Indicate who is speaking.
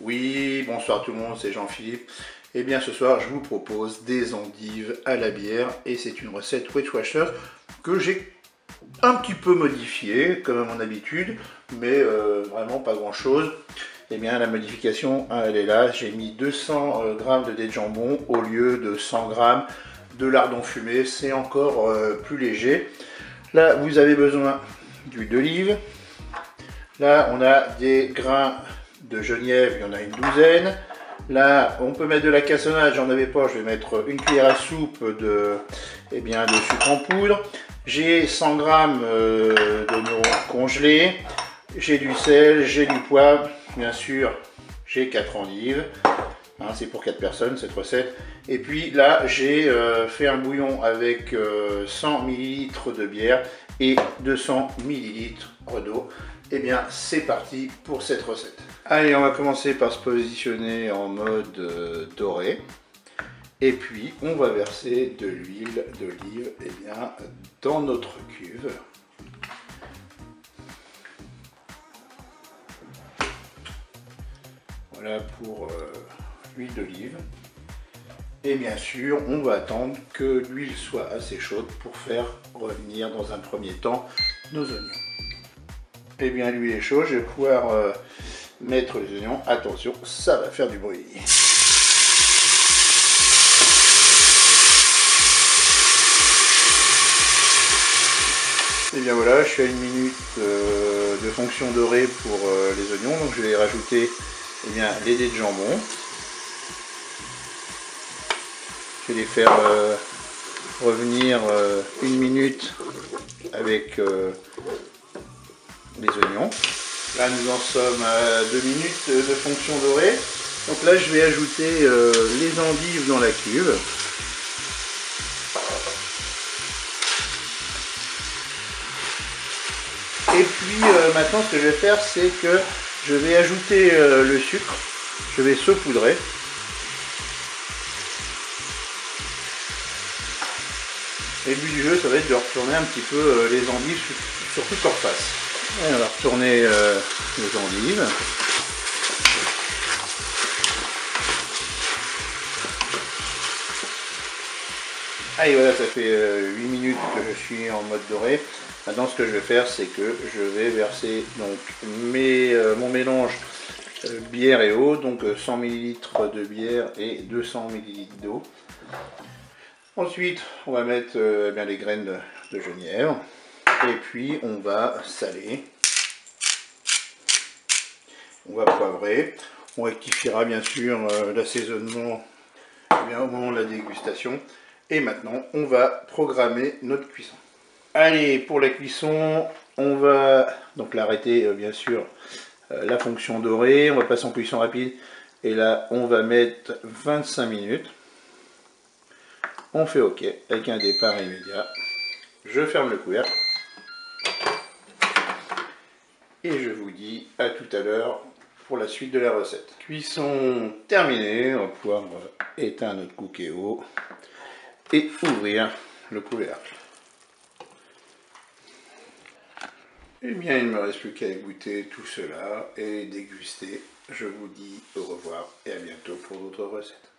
Speaker 1: Oui, bonsoir tout le monde, c'est Jean-Philippe. Et bien ce soir, je vous propose des endives à la bière et c'est une recette Weight Watchers que j'ai un petit peu modifiée, comme à mon habitude, mais vraiment pas grand-chose. Et bien la modification, elle est là. J'ai mis 200 g de dés de jambon au lieu de 100 g de lardon fumé. C'est encore plus léger. Là, vous avez besoin d'huile d'olive. Là, on a des grains de genièvre, il y en a une douzaine. Là, on peut mettre de la cassonade, j'en avais pas, je vais mettre une cuillère à soupe de sucre en poudre. J'ai 100 g d'oignons congelés. J'ai du sel, j'ai du poivre, bien sûr, j'ai 4 endives. Hein, c'est pour 4 personnes cette recette. Et puis là, j'ai fait un bouillon avec 100 ml de bière et 200 ml d'eau. Et bien, c'est parti pour cette recette. Allez, on va commencer par se positionner en mode doré. Et puis, on va verser de l'huile d'olive dans notre cuve. Voilà pour l'huile d'olive. Et bien sûr, on va attendre que l'huile soit assez chaude pour faire revenir dans un premier temps nos oignons. Et bien, l'huile est chaude, je vais pouvoir mettre les oignons. Attention, ça va faire du bruit. Et bien voilà, je suis à 1 minute de fonction dorée pour les oignons, donc je vais rajouter les dés de jambon. Je vais les faire revenir 1 minute avec les oignons. Là nous en sommes à 2 minutes de fonction dorée. Donc là je vais ajouter les endives dans la cuve. Et puis maintenant ce que je vais faire, c'est que je vais ajouter le sucre. Je vais saupoudrer. Et le but du jeu, ça va être de retourner un petit peu les endives sur toute leur face. Et on va retourner les endives. Allez, voilà, ça fait 8 minutes que je suis en mode doré. Maintenant, ce que je vais faire, c'est que je vais verser donc mon mélange bière et eau, donc 100 ml de bière et 200 ml d'eau. Ensuite, on va mettre les graines de genièvre et puis on va saler, on va poivrer, on rectifiera bien sûr l'assaisonnement au moment de la dégustation. Et maintenant, on va programmer notre cuisson. Allez, pour la cuisson, on va donc l'arrêter bien sûr la fonction dorée, on va passer en cuisson rapide et là on va mettre 25 minutes. On fait OK avec un départ immédiat. Je ferme le couvercle. Et je vous dis à tout à l'heure pour la suite de la recette. Cuisson terminée, on va pouvoir éteindre notre cookéo et ouvrir le couvercle. Eh bien, il ne me reste plus qu'à goûter tout cela et déguster. Je vous dis au revoir et à bientôt pour d'autres recettes.